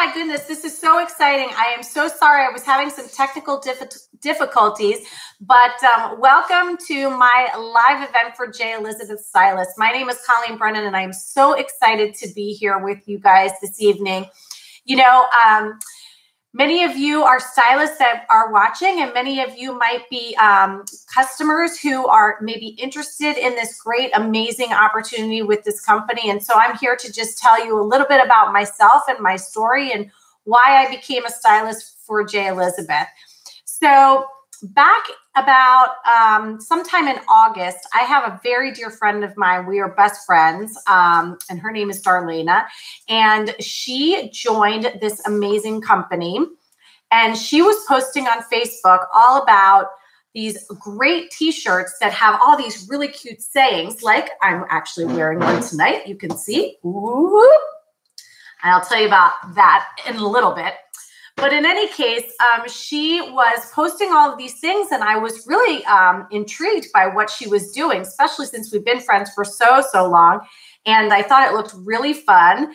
my goodness, this is so exciting. I am so sorry. I was having some technical difficulties, but welcome to my live event for J.Elizabeth Stylist. My name is Colleen Brennan, and I'm so excited to be here with you guys this evening. You know, many of you are stylists that are watching, and many of you might be customers who are maybe interested in this great, amazing opportunity with this company. And so I'm here to just tell you a little bit about myself and my story and why I became a stylist for J.Elizabeth. So back about sometime in August, I have a very dear friend of mine. We are best friends, and her name is Darlena, and she joined this amazing company, and she was posting on Facebook all about these great t-shirts that have all these really cute sayings, like I'm actually wearing one tonight. You can see. Ooh. And I'll tell you about that in a little bit. But in any case, she was posting all of these things, and I was really intrigued by what she was doing, especially since we've been friends for so long. And I thought it looked really fun.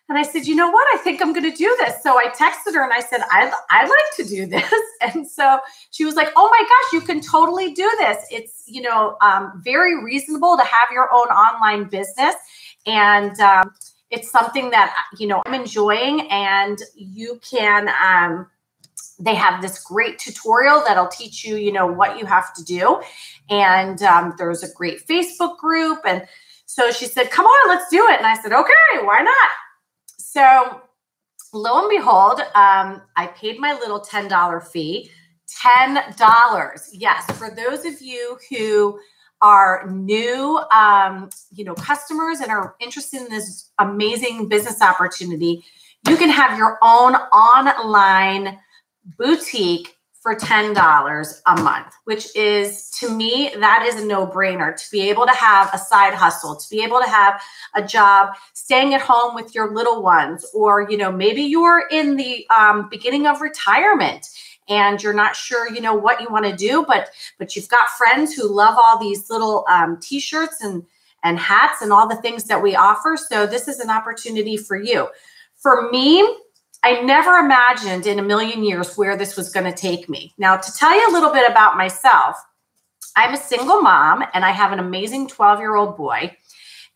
And I said, you know what? I think I'm going to do this. So I texted her and I said, I'd like to do this. And so she was like, oh my gosh, you can totally do this. It's, you know, very reasonable to have your own online business. And it's something that, you know, I'm enjoying, and you can, they have this great tutorial that'll teach you, you know, what you have to do. And there's a great Facebook group. And so she said, come on, let's do it. And I said, okay, why not? So lo and behold, I paid my little $10 fee, $10. Yes, for those of you who are new, you know, customers and are interested in this amazing business opportunity, you can have your own online boutique for $10 a month, which is, to me, that is a no-brainer. To be able to have a side hustle, to be able to have a job, staying at home with your little ones, or, you know, maybe you're in the beginning of retirement and you're not sure, you know, what you want to do, but you've got friends who love all these little t-shirts and hats and all the things that we offer. So this is an opportunity for you. For me, I never imagined in a million years where this was going to take me. Now, to tell you a little bit about myself, I'm a single mom, and I have an amazing 12-year-old boy.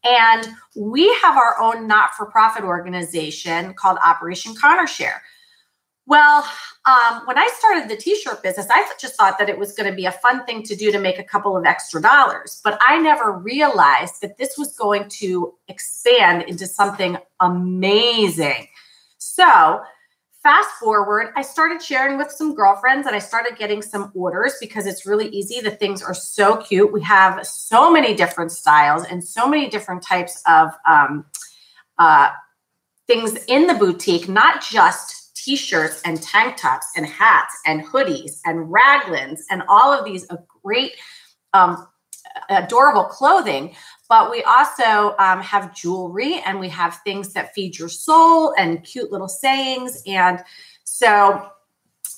And we have our own not-for-profit organization called Operation Connor Share. Well, when I started the t-shirt business, I just thought that it was going to be a fun thing to do to make a couple of extra dollars. But I never realized that this was going to expand into something amazing. So fast forward, I started sharing with some girlfriends, and I started getting some orders because it's really easy. The things are so cute. We have so many different styles and so many different types of things in the boutique, not just t-shirts and tank tops and hats and hoodies and raglans and all of these great adorable clothing. But we also have jewelry, and we have things that feed your soul and cute little sayings. And so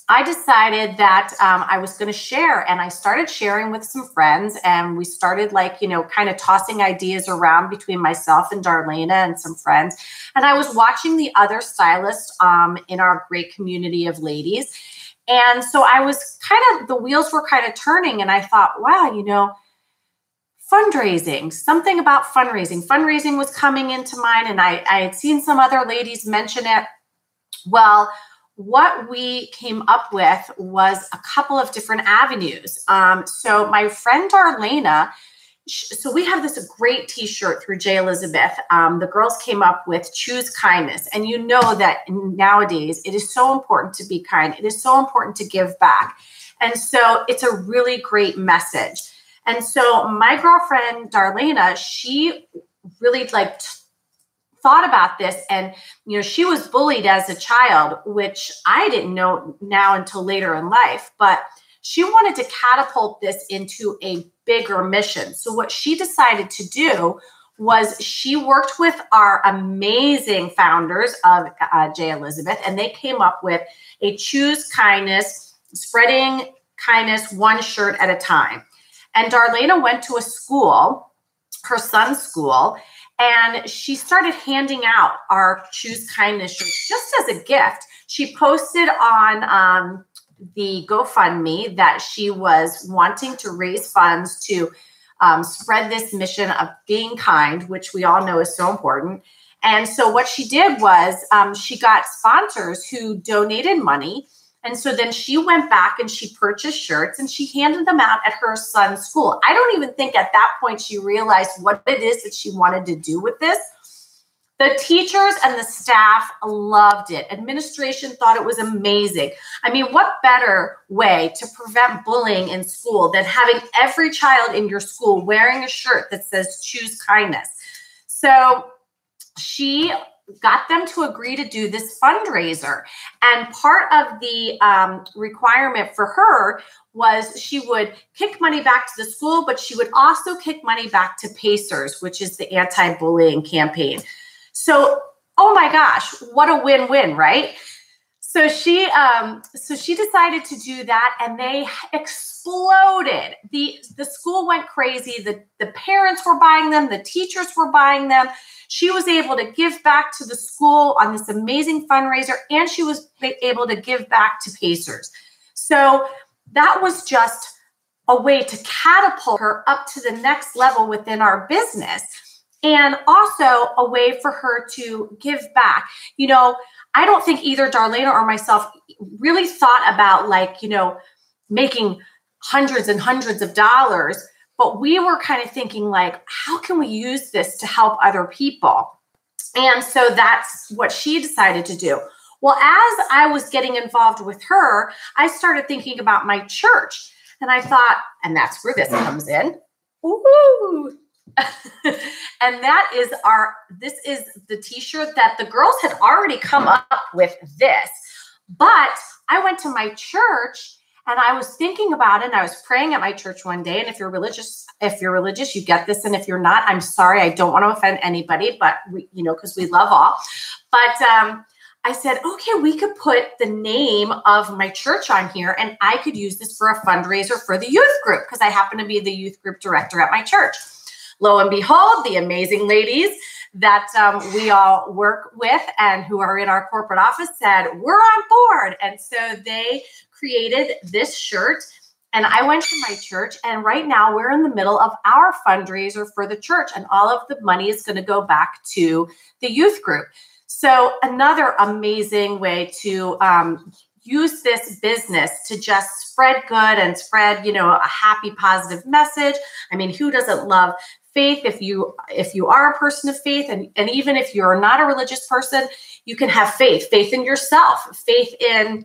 I decided that I was going to share, and I started sharing with some friends, and we started, like, you know, kind of tossing ideas around between myself and Darlena and some friends. And I was watching the other stylists in our great community of ladies. And so I was the wheels were kind of turning, and I thought, wow, you know, fundraising, something about fundraising. Fundraising was coming into mind, and I had seen some other ladies mention it. Well, what we came up with was a couple of different avenues. So my friend Darlena, so we have this great t-shirt through J.Elizabeth. The girls came up with Choose Kindness. And you know that nowadays it is so important to be kind. It is so important to give back. And so it's a really great message. And so my girlfriend, Darlena, she really thought about this, and, you know, she was bullied as a child, which I didn't know now until later in life, but she wanted to catapult this into a bigger mission. So what she decided to do was she worked with our amazing founders of J.Elizabeth, and they came up with a Choose Kindness, spreading kindness one shirt at a time. And Darlena went to a school, her son's school, And she started handing out our Choose Kindness shirts just as a gift. She posted on the GoFundMe that she was wanting to raise funds to spread this mission of being kind, which we all know is so important. And so what she did was she got sponsors who donated money. And so then she went back and she purchased shirts and she handed them out at her son's school. I don't even think at that point she realized what it is that she wanted to do with this. The teachers and the staff loved it. Administration thought it was amazing. I mean, what better way to prevent bullying in school than having every child in your school wearing a shirt that says Choose Kindness? So she got them to agree to do this fundraiser. And part of the requirement for her was she would kick money back to the school, but she would also kick money back to Pacers, which is the anti-bullying campaign. So, oh my gosh, what a win-win, right? So she decided to do that, and they exploded. The school went crazy. The parents were buying them. The teachers were buying them. She was able to give back to the school on this amazing fundraiser, and she was able to give back to Pacers. So that was just a way to catapult her up to the next level within our business, and also a way for her to give back. You know, I don't think either Darlene or myself really thought about, like, you know, making hundreds and hundreds of dollars, but we were kind of thinking, like, how can we use this to help other people? And so that's what she decided to do. Well, as I was getting involved with her, I started thinking about my church, and I thought, and that's where this comes in. Ooh. And this is the t-shirt that the girls had already come up with this, but I went to my church and I was thinking about it, and I was praying at my church one day. And if you're religious, you get this. And if you're not, I'm sorry, I don't want to offend anybody, but we, you know, because we love all. But I said, okay, we could put the name of my church on here, and I could use this for a fundraiser for the youth group, because I happen to be the youth group director at my church. Lo and behold, the amazing ladies that we all work with and who are in our corporate office said, we're on board. And so they created this shirt, and I went to my church, and right now we're in the middle of our fundraiser for the church, and all of the money is going to go back to the youth group. So another amazing way to use this business to just spread good and spread, you know, a happy, positive message. I mean, who doesn't love faith? If you are a person of faith, and even if you're not a religious person, you can have faith in yourself, faith in,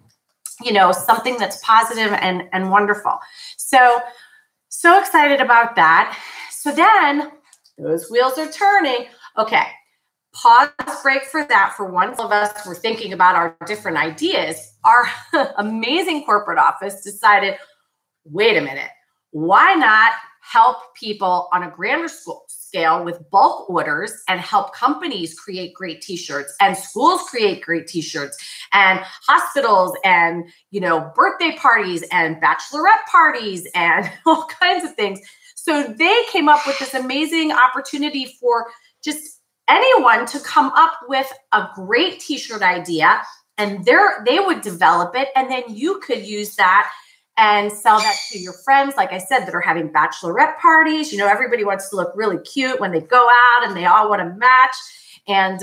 you know, something that's positive and wonderful. So excited about that. So then those wheels are turning. Okay. Pause break for that. For one of us, we're thinking about our different ideas. Our amazing corporate office decided, wait a minute, why not help people on a grander scale with bulk orders and help companies create great t-shirts and schools create great t-shirts and hospitals and, you know, birthday parties and bachelorette parties and all kinds of things. So they came up with this amazing opportunity for just anyone to come up with a great t-shirt idea, and they would develop it, and then you could use that and sell that to your friends, like I said, that are having bachelorette parties. You know, everybody wants to look really cute when they go out, and they all want to match. And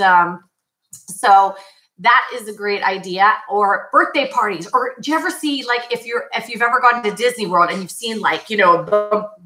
so that is a great idea. Or birthday parties. Or do you ever see, like, if you've ever gone to Disney World and you've seen, like, you know,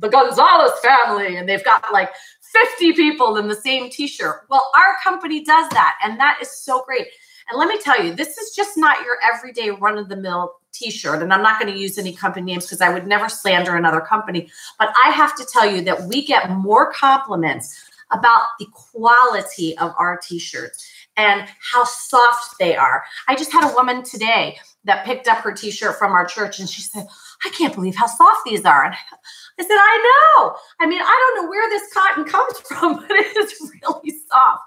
the Gonzalez family, and they've got like 50 people in the same t-shirt. Well, our company does that, and that is so great. And let me tell you, this is just not your everyday run-of-the-mill t-shirt. And I'm not going to use any company names because I would never slander another company. But I have to tell you that we get more compliments about the quality of our t-shirts and how soft they are. I just had a woman today that picked up her t-shirt from our church, and she said, I can't believe how soft these are. And I said, I know. I mean, I don't know where this cotton comes from, but it is really soft.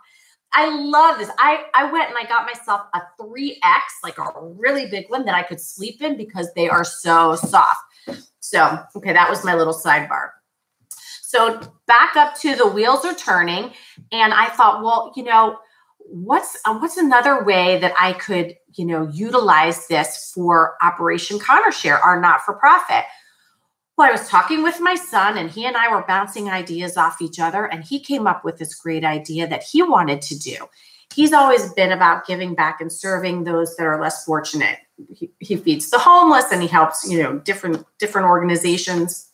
I love this. I went and I got myself a 3X, like a really big one that I could sleep in because they are so soft. So, okay, that was my little sidebar. So back up to the wheels are turning. And I thought, well, what's another way that I could, utilize this for Operation Connor Share, our not-for-profit? Well, I was talking with my son, and he and I were bouncing ideas off each other, and he came up with this great idea that he wanted to do. He's always been about giving back and serving those that are less fortunate. He feeds the homeless, and he helps, different organizations.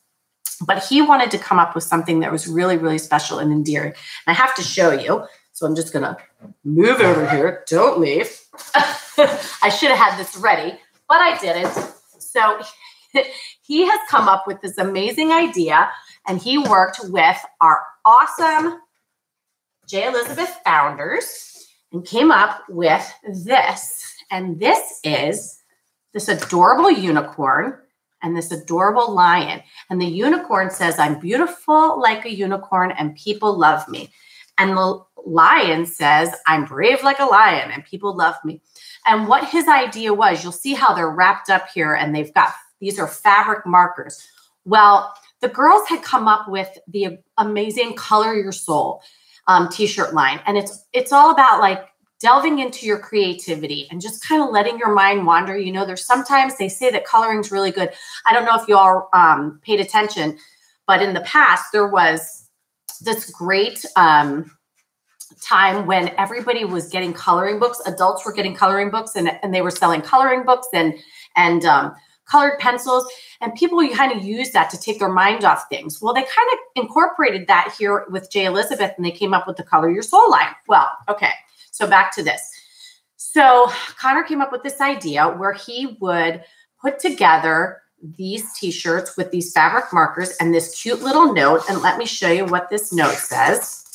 But he wanted to come up with something that was really, really special and endearing. And I have to show you. So I'm just going to move over here. Don't leave. I should have had this ready, but I didn't. So he has come up with this amazing idea, and he worked with our awesome J.Elizabeth founders and came up with this. And this is this adorable unicorn and this adorable lion. And the unicorn says, "I'm beautiful like a unicorn and people love me." And the lion says, "I'm brave like a lion and people love me." And what his idea was, you'll see how they're wrapped up here, and these are fabric markers. Well, the girls had come up with the amazing Color Your Soul t-shirt line. And it's all about like delving into your creativity and just kind of letting your mind wander. There's sometimes they say that coloring's really good. I don't know if you all paid attention, but in the past there was this great time when everybody was getting coloring books. Adults were getting coloring books, and they were selling coloring books and colored pencils, and people kind of used that to take their mind off things. Well, they kind of incorporated that here with J.Elizabeth, and they came up with the Color Your Soul line. Well, okay, so back to this. So Connor came up with this idea where he would put together these t-shirts with these fabric markers and this cute little note. And let me show you what this note says.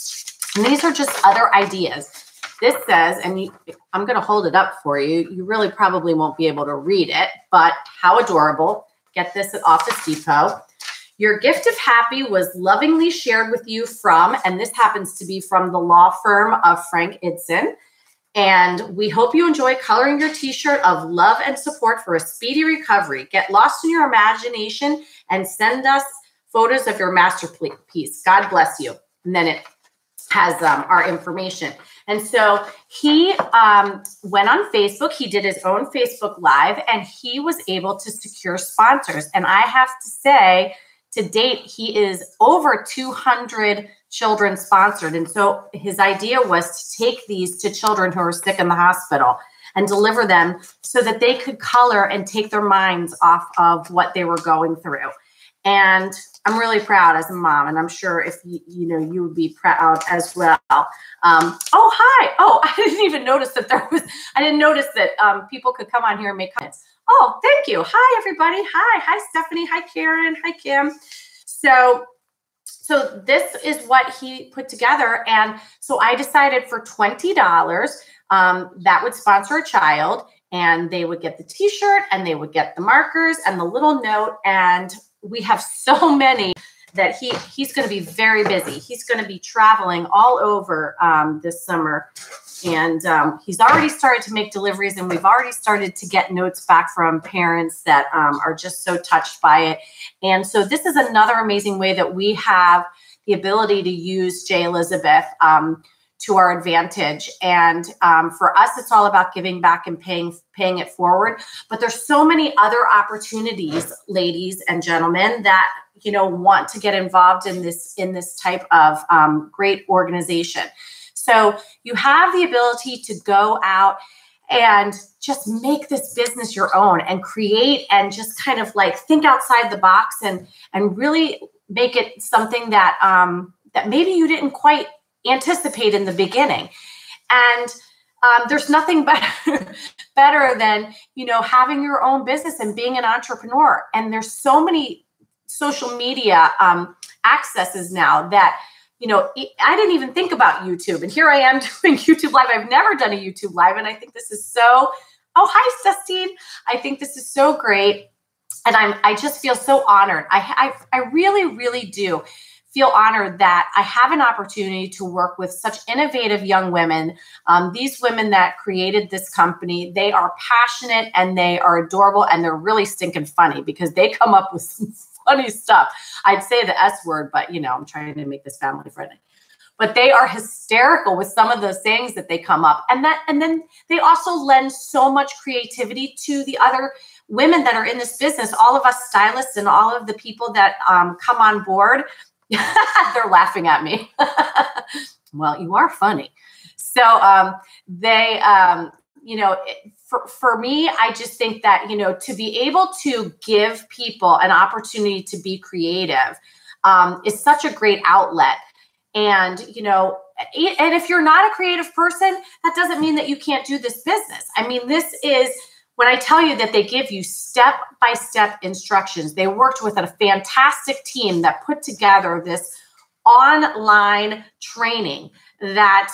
And these are just other ideas. This says, and I'm going to hold it up for you. You really probably won't be able to read it, but how adorable. Get this at Office Depot. "Your gift of happy was lovingly shared with you from," and this happens to be from the law firm of Frank Idson. "And we hope you enjoy coloring your t-shirt of love and support for a speedy recovery. Get lost in your imagination and send us photos of your masterpiece. God bless you." And then it has our information. And so he went on Facebook. He did his own Facebook Live, and he was able to secure sponsors. And I have to say, to date, he is over 200 children sponsored. And so his idea was to take these to children who are sick in the hospital and deliver them so that they could color and take their minds off of what they were going through. And I'm really proud as a mom, and I'm sure if you would be proud as well. Oh, hi. Oh, I didn't even notice that I didn't notice that people could come on here and make comments. Oh, thank you. Hi, everybody. Hi, Stephanie. Hi, Karen. Hi, Kim. So this is what he put together. And so I decided for $20 that would sponsor a child, and they would get the t-shirt and they would get the markers and the little note. And we have so many that he's going to be very busy. He's going to be traveling all over this summer. And he's already started to make deliveries, and we've already started to get notes back from parents that are just so touched by it. And so this is another amazing way that we have the ability to use J.Elizabeth to our advantage. And for us, it's all about giving back and paying it forward. But there's so many other opportunities, ladies and gentlemen, that want to get involved in this type of great organization. So you have the ability to go out and just make this business your own and create and just kind of like think outside the box and really make it something that that maybe you didn't quite anticipate in the beginning. And there's nothing better than, having your own business and being an entrepreneur. And there's so many social media accesses now that, I didn't even think about YouTube. And here I am doing YouTube Live. I've never done a YouTube Live. And I think this is oh, hi, Justine. I think this is so great. And I just feel so honored. I really, really do feel honored that I have an opportunity to work with such innovative young women. These women that created this company, they are passionate and they are adorable, and they're really stinking funny because they come up with some funny stuff. I'd say the S word, but you know, I'm trying to make this family friendly. But they are hysterical with some of those things that they come up. And then they also lend so much creativity to the other women that are in this business, all of us stylists and all of the people that come on board. They're laughing at me. Well, you are funny. So you know, for me, I just think that, you know, to be able to give people an opportunity to be creative is such a great outlet. And, you know, and if you're not a creative person, that doesn't mean that you can't do this business. I mean, this is when I tell you that they give you step-by-step instructions. They worked with a fantastic team that put together this online training that,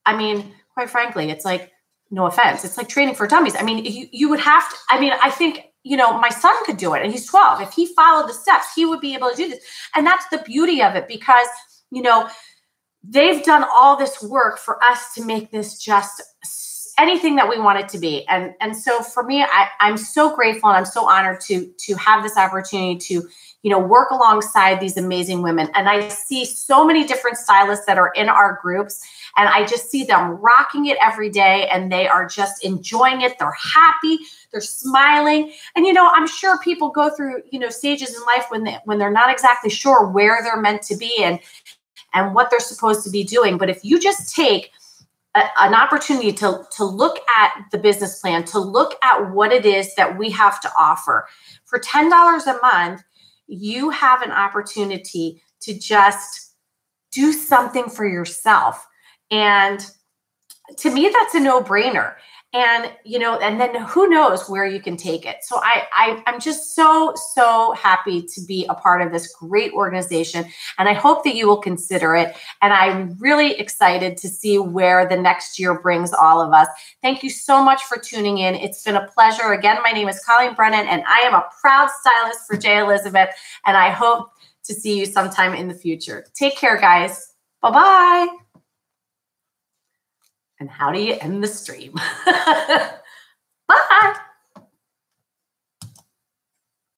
I mean, quite frankly, it's like, no offense, it's like training for dummies. I mean, you would have to, I mean, I think, you know, my son could do it and he's 12. If he followed the steps, he would be able to do this. And that's the beauty of it because, you know, they've done all this work for us to make this just anything that we want it to be. And so for me, I'm so grateful and I'm so honored to have this opportunity to, you know, work alongside these amazing women. And I see so many different stylists that are in our groups and I just see them rocking it every day and they are just enjoying it. They're happy, they're smiling. And, you know, I'm sure people go through, you know, stages in life when they're not exactly sure where they're meant to be and what they're supposed to be doing. But if you just take an opportunity to look at the business plan, to look at what it is that we have to offer for $10 a month, you have an opportunity to just do something for yourself. And to me, that's a no-brainer. And, you know, and then who knows where you can take it. So I'm just so happy to be a part of this great organization. And I hope that you will consider it. And I'm really excited to see where the next year brings all of us. Thank you so much for tuning in. It's been a pleasure. Again, my name is Colleen Brennan, and I am a proud stylist for J.Elizabeth. And I hope to see you sometime in the future. Take care, guys. Bye-bye. And how do you end the stream?